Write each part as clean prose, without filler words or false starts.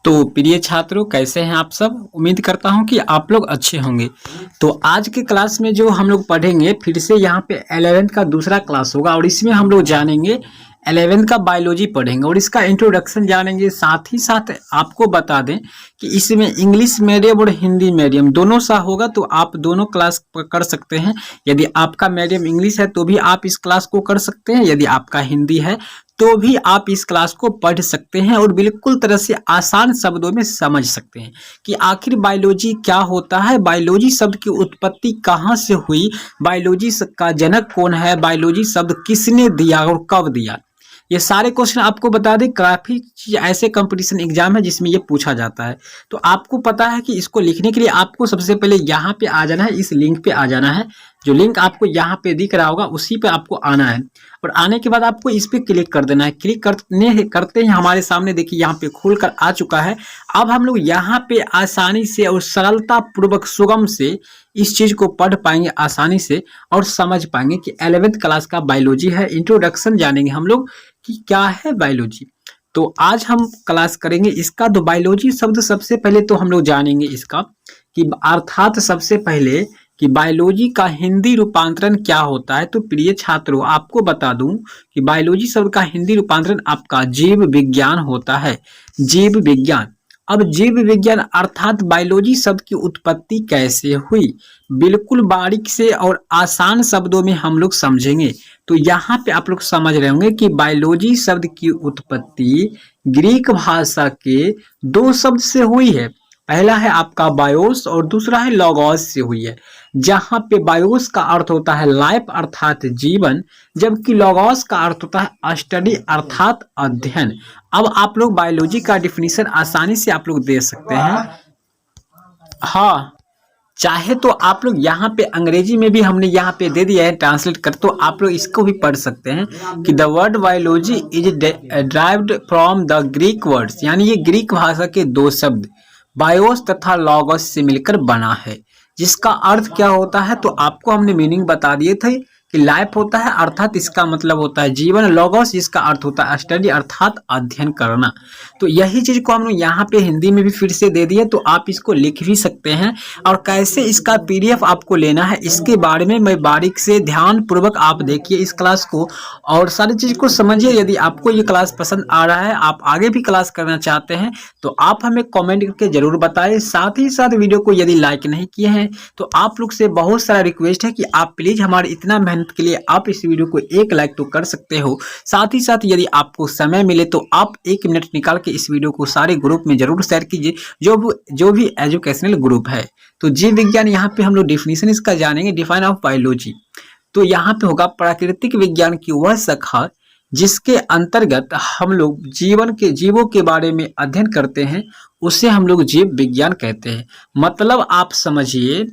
तो प्रिय छात्रों, कैसे हैं आप सब। उम्मीद करता हूं कि आप लोग अच्छे होंगे। तो आज के क्लास में जो हम लोग पढ़ेंगे, फिर से यहाँ पे 11th का दूसरा क्लास होगा और इसमें हम लोग जानेंगे 11th का बायोलॉजी पढ़ेंगे और इसका इंट्रोडक्शन जानेंगे। साथ ही साथ आपको बता दें कि इसमें इंग्लिश मीडियम और हिंदी मीडियम दोनों सा होगा, तो आप दोनों क्लास कर सकते हैं। यदि आपका मीडियम इंग्लिश है तो भी आप इस क्लास को कर सकते हैं, यदि आपका हिंदी है तो भी आप इस क्लास को पढ़ सकते हैं और बिल्कुल तरह से आसान शब्दों में समझ सकते हैं कि आखिर बायोलॉजी क्या होता है, बायोलॉजी शब्द की उत्पत्ति कहाँ से हुई, बायोलॉजी का जनक कौन है, बायोलॉजी शब्द किसने दिया और कब दिया। ये सारे क्वेश्चन आपको बता दें, काफी ऐसे कंपटीशन एग्जाम है जिसमें ये पूछा जाता है। तो आपको पता है कि इसको लिखने के लिए आपको सबसे पहले यहाँ पे आ जाना है, इस लिंक पे आ जाना है। जो लिंक आपको यहाँ पे दिख रहा होगा उसी पे आपको आना है और आने के बाद आपको इस पे क्लिक कर देना है। क्लिक करते ही हमारे सामने देखिए यहाँ पे खुल कर आ चुका है। अब हम लोग यहाँ पे आसानी से और सरलता पूर्वक सुगम से इस चीज को पढ़ पाएंगे आसानी से और समझ पाएंगे कि 11th क्लास का बायोलॉजी है। इंट्रोडक्शन जानेंगे हम लोग कि क्या है बायोलॉजी। तो आज हम क्लास करेंगे इसका। तो बायोलॉजी शब्द सबसे पहले तो हम लोग जानेंगे इसका कि अर्थात सबसे पहले कि बायोलॉजी का हिंदी रूपांतरण क्या होता है। तो प्रिय छात्रों, आपको बता दूं कि बायोलॉजी शब्द का हिंदी रूपांतरण आपका जीव विज्ञान होता है। जीव विज्ञान। अब जीव विज्ञान अर्थात बायोलॉजी शब्द की उत्पत्ति कैसे हुई, बिल्कुल बारीक से और आसान शब्दों में हम लोग समझेंगे। तो यहाँ पे आप लोग समझ रहे होंगे कि बायोलॉजी शब्द की उत्पत्ति ग्रीक भाषा के दो शब्द से हुई है। पहला है आपका बायोस और दूसरा है लॉगोस से हुई है। जहां पे बायोस का अर्थ होता है लाइफ अर्थात जीवन, जबकि लॉगोस का अर्थ होता है स्टडी अर्थात अध्ययन। अब आप लोग बायोलॉजी का डिफिनीशन आसानी से आप लोग दे सकते हैं। हाँ, चाहे तो आप लोग यहाँ पे अंग्रेजी में भी हमने यहाँ पे दे दिया है ट्रांसलेट कर, तो आप लोग इसको भी पढ़ सकते हैं कि the word biology is derived from the Greek words, यानी ये ग्रीक भाषा के दो शब्द बायोस तथा लॉगोस से मिलकर बना है। जिसका अर्थ क्या होता है तो आपको हमने मीनिंग बता दिए थे कि लाइफ होता है अर्थात इसका मतलब होता है जीवन, लॉगोस जिसका अर्थ होता है स्टडी अर्थात अध्ययन करना। तो यही चीज को हम लोग यहाँ पे हिंदी में भी फिर से दे दिए, तो आप इसको लिख भी सकते हैं। और कैसे इसका पीडीएफ आपको लेना है इसके बारे में मैं बारीक से ध्यान पूर्वक आप देखिए इस क्लास को और सारी चीज को समझिए। यदि आपको ये क्लास पसंद आ रहा है, आप आगे भी क्लास करना चाहते हैं, तो आप हमें कमेंट करके जरूर बताएं। साथ ही साथ वीडियो को यदि लाइक नहीं किए हैं तो आप लोग से बहुत सारा रिक्वेस्ट है कि आप प्लीज हमारे इतना मेहनत के लिए आप इस वीडियो को एक लाइक तो कर सकते हो। साथ ही साथ यदि आपको समय मिले तो आप 1 मिनट निकाल के इस वीडियो को सारे ग्रुप में जरूर शेयर कीजिए, जो भी एजुकेशनल ग्रुप है। तो जीव विज्ञान यहाँ पे हम लोग डिफिनीशन इसका जानेंगे, डिफाइन ऑफ बायोलॉजी। तो यहाँ पे होगा प्राकृतिक विज्ञान की वह शाखा जिसके अंतर्गत हम लोग जीवों के बारे में अध्ययन करते हैं, उसे हम लोग जीव विज्ञान कहते हैं। मतलब आप समझिए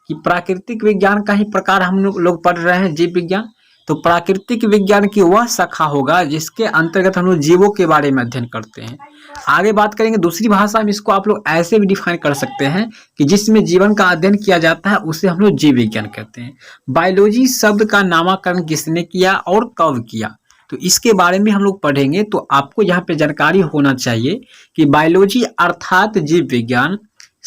कि प्राकृतिक विज्ञान का ही प्रकार हम लोग पढ़ रहे हैं जीव विज्ञान। तो प्राकृतिक विज्ञान की वह शाखा होगा जिसके अंतर्गत हम लोग जीवों के बारे में अध्ययन करते हैं। आगे बात करेंगे दूसरी भाषा में, इसको आप लोग ऐसे भी डिफाइन कर सकते हैं कि जिसमें जीवन का अध्ययन किया जाता है उसे हम लोग जीव विज्ञान कहते हैं। बायोलॉजी शब्द का नामकरण किसने किया और कब किया, तो इसके बारे में हम लोग पढ़ेंगे। तो आपको यहाँ पे जानकारी होना चाहिए कि बायोलॉजी अर्थात जीव विज्ञान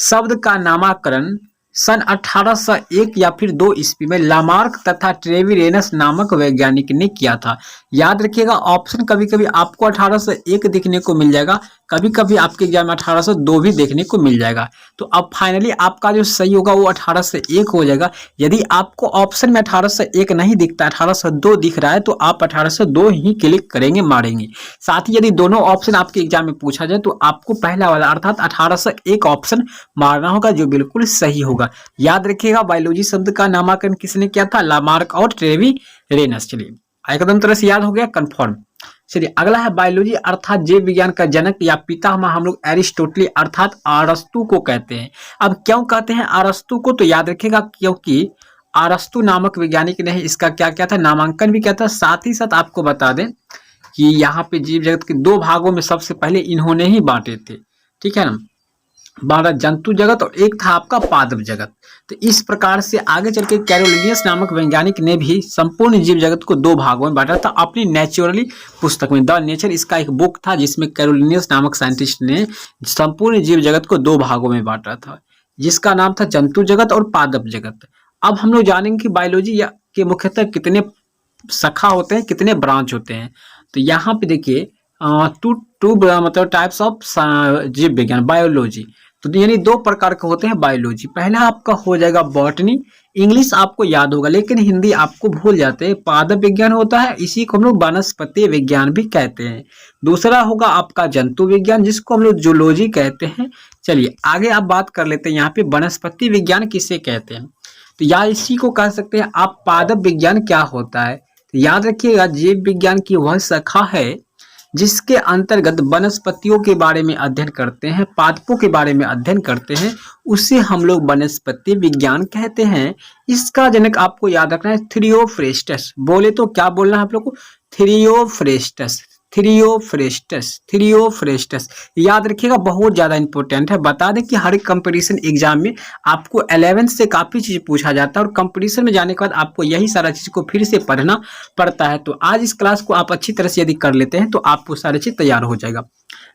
शब्द का नामकरण सन 1801 या फिर 2 ईस्वी में लामार्क तथा ट्रेविरेनस नामक वैज्ञानिक ने किया था। याद रखिएगा, ऑप्शन कभी कभी आपको 1801 देखने को मिल जाएगा, कभी कभी आपके एग्जाम में 1802 भी देखने को मिल जाएगा। तो अब फाइनली आपका जो सही होगा वो 1801 हो जाएगा। यदि आपको ऑप्शन में 1801 नहीं दिखता, 1802 दिख रहा है, तो आप 1802 ही क्लिक करेंगे, मारेंगे। साथ ही यदि दोनों ऑप्शन आपके एग्जाम में पूछा जाए तो आपको पहला वाला अर्थात 1801 ऑप्शन मारना होगा, जो बिल्कुल सही होगा। याद रखिएगा, बायोलॉजी शब्द का नामकरण किसने किया था, लामार्क और ट्रेविरेनस। चलिए एकदम तरह से याद हो गया, कंफर्म। चलिए अगला है बायोलॉजी अर्थात जीव विज्ञान का जनक या पितामह हम लोग एरिस्टोटली अर्थात अरस्तु को कहते हैं। अब क्यों कहते हैं अरस्तु को, तो याद रखिएगा क्योंकि अरस्तु नामक वैज्ञानिक ने इसका क्या किया था, नामांकन भी किया था। साथ ही साथ आपको बता दें कि यहाँ पे जीव जगत के 2 भागों में सबसे पहले इन्होंने ही बांटे थे, ठीक है ना। बारह जंतु जगत और एक था आपका पादप जगत। तो इस प्रकार से आगे चल के कैरोलिनियस नामक वैज्ञानिक ने भी संपूर्ण जीव जगत को दो भागों में बांटा था अपनी नेचुरली पुस्तक में। द नेचर इसका एक बुक था जिसमें कैरोलिनियस नामक साइंटिस्ट ने संपूर्ण जीव जगत को दो भागों में बांटा था, जिसका नाम था जंतु जगत और पादप जगत। अब हम लोग जानेंगे कि बायोलॉजी के मुख्यतः कितने शाखा होते हैं, कितने ब्रांच होते हैं। तो यहाँ पे देखिए टू टू मतलब टाइप्स ऑफ जीव विज्ञान बायोलॉजी। तो यानी दो प्रकार के होते हैं बायोलॉजी। पहला आपका हो जाएगा बॉटनी, इंग्लिश आपको याद होगा लेकिन हिंदी आपको भूल जाते हैं। पादप विज्ञान होता है, इसी को हम लोग वनस्पति विज्ञान भी कहते हैं। दूसरा होगा आपका जंतु विज्ञान जिसको हम लोग जूलॉजी कहते हैं। चलिए आगे आप बात कर लेते हैं यहाँ पे वनस्पति विज्ञान किसे कहते हैं। तो या इसी को कह सकते हैं आप पादप विज्ञान क्या होता है। तो याद रखिएगा जीव विज्ञान की वह शाखा है जिसके अंतर्गत वनस्पतियों के बारे में अध्ययन करते हैं, पादपों के बारे में अध्ययन करते हैं, उसे हम लोग वनस्पति विज्ञान कहते हैं। इसका जनक आपको याद रखना है थियोफ्रेस्टस। बोले तो क्या बोलना है आप लोग को, थियोफ्रेस्टस, थियोफ्रेस्टस, थियोफ्रेस्टस। याद रखिएगा बहुत ज्यादा इंपॉर्टेंट है। बता दें कि हर कंपटीशन एग्जाम में आपको 11th से काफी चीज पूछा जाता है और कंपटीशन में जाने के बाद आपको यही सारा चीज को फिर से पढ़ना पड़ता है। तो आज इस क्लास को आप अच्छी तरह से यदि कर लेते हैं तो आपको सारी चीज तैयार हो जाएगा।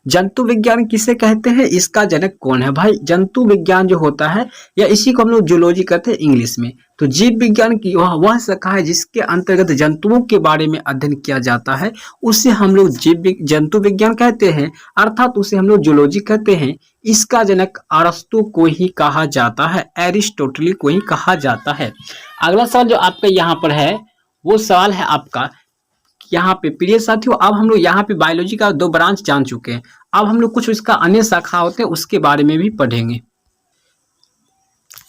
जंतु विज्ञान किसे कहते हैं, इसका जनक कौन है भाई। जंतु विज्ञान जो होता है या इसी को हम लोग जूलॉजी कहते हैं इंग्लिश में। तो जीव विज्ञान की वह शाखा है जिसके अंतर्गत जंतुओं के बारे में अध्ययन किया जाता है, उसे हम लोग जंतु विज्ञान कहते हैं, अर्थात उसे हम लोग जूलॉजी कहते हैं। इसका जनक अरस्तु को ही कहा जाता है, एरिस्टोटली को ही कहा जाता है। अगला सवाल जो आपका यहाँ पर है वो सवाल है आपका यहाँ पे प्रिय साथियों। अब हम लोग यहाँ पे बायोलॉजी का दो ब्रांच जान चुके हैं, अब हम लोग कुछ इसका अन्य शाखा होते हैं उसके बारे में भी पढ़ेंगे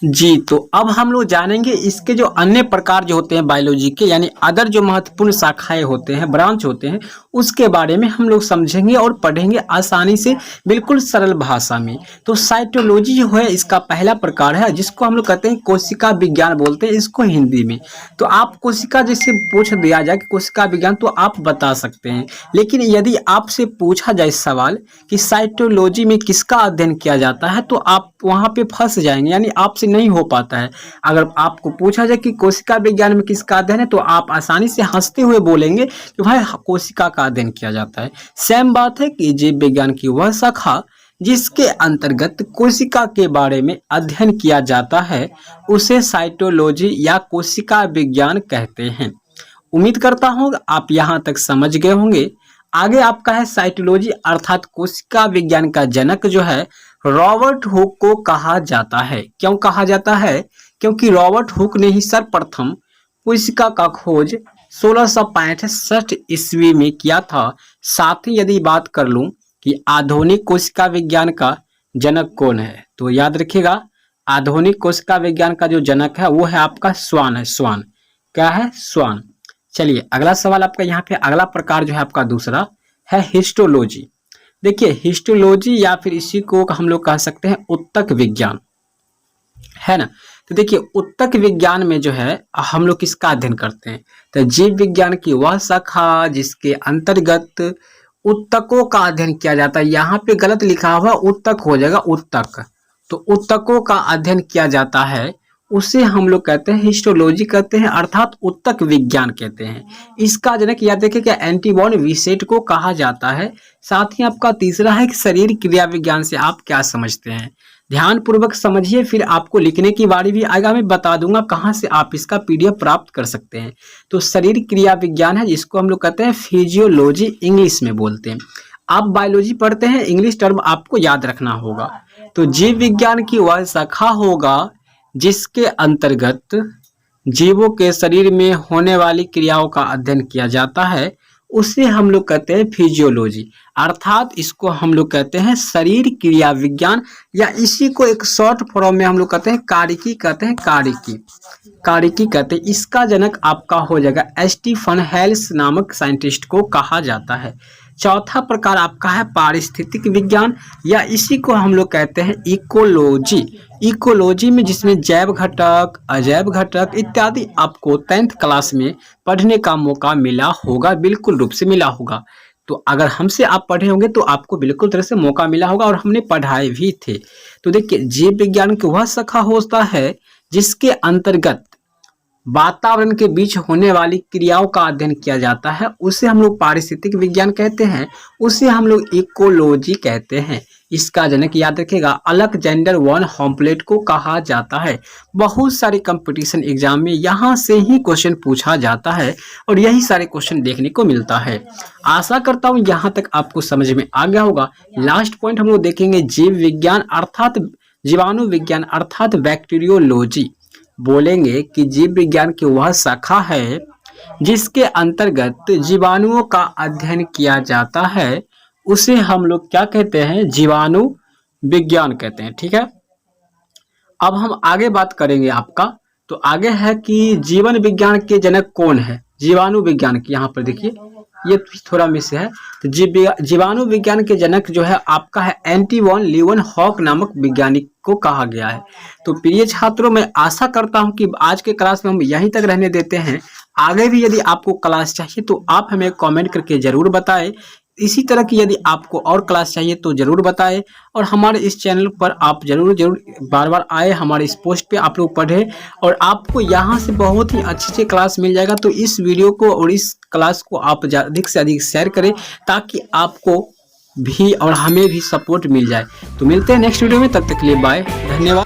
जी। तो अब हम लोग जानेंगे इसके जो अन्य प्रकार जो होते हैं बायोलॉजी के, यानी अदर जो महत्वपूर्ण शाखाएं होते हैं, ब्रांच होते हैं, उसके बारे में हम लोग समझेंगे और पढ़ेंगे आसानी से, बिल्कुल सरल भाषा में। तो साइटोलॉजी जो है इसका पहला प्रकार है जिसको हम लोग कहते हैं कोशिका विज्ञान बोलते हैं इसको हिंदी में। तो आप कोशिका जैसे पूछ दिया जाए कि कोशिका विज्ञान तो आप बता सकते हैं, लेकिन यदि आपसे पूछा जाए सवाल कि साइटोलॉजी में किसका अध्ययन किया जाता है तो आप वहां पे फंस जाएंगे, यानी आपसे नहीं हो पाता है। अगर आपको पूछा जाए कि कोशिका विज्ञान में किसका अध्ययन है तो आप आसानी से हंसते हुए बोलेंगे कि भाई कोशिका का अध्ययन किया जाता है। सेम बात है कि जीव विज्ञान की वह शाखा जिसके अंतर्गत कोशिका के बारे में अध्ययन किया जाता है उसे साइटोलॉजी या कोशिका विज्ञान कहते हैं। उम्मीद करता हूं आप यहां तक समझ गए होंगे। आगे आपका है साइटोलॉजी अर्थात कोशिका विज्ञान का जनक जो है रॉबर्ट हुक को कहा जाता है। क्यों कहा जाता है, क्योंकि रॉबर्ट हुक ने ही सर्वप्रथम कोशिका का खोज 1665 ईस्वी में किया था। साथ ही यदि बात कर लूं कि आधुनिक कोशिका विज्ञान का जनक कौन है तो याद रखिएगा आधुनिक कोशिका विज्ञान का जो जनक है वो है आपका स्वान है। स्वान क्या है, स्वान। चलिए अगला सवाल आपका यहाँ पे अगला प्रकार जो है आपका दूसरा है हिस्टोलॉजी। देखिए हिस्टोलॉजी या फिर इसी को हम लोग कह सकते हैं उत्तक विज्ञान, है ना। तो देखिए उत्तक विज्ञान में जो है हम लोग किसका अध्ययन करते हैं, तो जीव विज्ञान की वह शाखा जिसके अंतर्गत उत्तकों का अध्ययन किया जाता है। यहाँ पे गलत लिखा हुआ उत्तक हो जाएगा उत्तक, तो उत्तकों का अध्ययन किया जाता है उसे हम लोग कहते हैं हिस्टोलॉजी कहते हैं, अर्थात उत्तक विज्ञान कहते हैं। इसका जनक याद देखिए क्या एंटीबॉन विसेट को कहा जाता है। साथ ही आपका तीसरा है कि शरीर क्रिया विज्ञान से आप क्या समझते हैं। ध्यान पूर्वक समझिए, फिर आपको लिखने की बारी भी आएगा, मैं बता दूंगा कहाँ से आप इसका PDF प्राप्त कर सकते हैं। तो शरीर क्रिया विज्ञान है जिसको हम लोग कहते हैं फिजियोलॉजी इंग्लिश में बोलते हैं। आप बायोलॉजी पढ़ते हैं, इंग्लिश टर्म आपको याद रखना होगा। तो जीव विज्ञान की वह शाखा होगा जिसके अंतर्गत जीवों के शरीर में होने वाली क्रियाओं का अध्ययन किया जाता है उसे हम लोग कहते हैं फिजियोलॉजी, अर्थात इसको हम लोग कहते हैं शरीर क्रिया विज्ञान, या इसी को एक शॉर्ट फॉर्म में हम लोग कहते हैं कारिकी कहते हैं, कारिकी कहते हैं। इसका जनक आपका हो जाएगा स्टीफन हेल्स नामक साइंटिस्ट को कहा जाता है। चौथा प्रकार आपका है पारिस्थितिक विज्ञान, या इसी को हम लोग कहते हैं इकोलॉजी। इकोलॉजी में जिसमें जैव घटक, अजैव घटक इत्यादि आपको 10th क्लास में पढ़ने का मौका मिला होगा, बिल्कुल रूप से मिला होगा। तो अगर हमसे आप पढ़े होंगे तो आपको बिल्कुल तरह से मौका मिला होगा और हमने पढ़ाए भी थे। तो देखिए, जीव विज्ञान की वह शाखा होता है जिसके अंतर्गत वातावरण के बीच होने वाली क्रियाओं का अध्ययन किया जाता है, उसे हम लोग पारिस्थितिक विज्ञान कहते हैं, उसे हम लोग इकोलॉजी कहते हैं। इसका जनक याद रखिएगा, अलेक्जेंडर वन हम्पलेट को कहा जाता है। बहुत सारे कंपटीशन एग्जाम में यहाँ से ही क्वेश्चन पूछा जाता है और यही सारे क्वेश्चन देखने को मिलता है। आशा करता हूँ यहाँ तक आपको समझ में आ गया होगा। लास्ट पॉइंट हम लोग देखेंगे जीव विज्ञान अर्थात जीवाणु विज्ञान अर्थात बैक्टीरियोलॉजी। बोलेंगे कि जीव विज्ञान की वह शाखा है जिसके अंतर्गत जीवाणुओं का अध्ययन किया जाता है, उसे हम लोग क्या कहते हैं, जीवाणु विज्ञान कहते हैं। ठीक है, अब हम आगे बात करेंगे आपका। तो आगे है कि जीवन विज्ञान के जनक कौन है, जीवाणु विज्ञान की। यहाँ पर देखिए ये थोड़ा मिस है। तो जीवाणु विज्ञान के जनक जो है आपका है एंटी वॉन लीवनहॉक नामक वैज्ञानिक को कहा गया है। तो प्रिय छात्रों, मैं आशा करता हूं कि आज के क्लास में हम यहीं तक रहने देते हैं। आगे भी यदि आपको क्लास चाहिए तो आप हमें कमेंट करके जरूर बताएं। इसी तरह की यदि आपको और क्लास चाहिए तो जरूर बताएं और हमारे इस चैनल पर आप जरूर बार बार आए, हमारे इस पोस्ट पे आप लोग पढ़े और आपको यहाँ से बहुत ही अच्छी क्लास मिल जाएगा। तो इस वीडियो को और इस क्लास को आप अधिक से अधिक शेयर करें ताकि आपको भी और हमें भी सपोर्ट मिल जाए। तो मिलते हैं नेक्स्ट वीडियो में, तब तक के लिए बाय, धन्यवाद।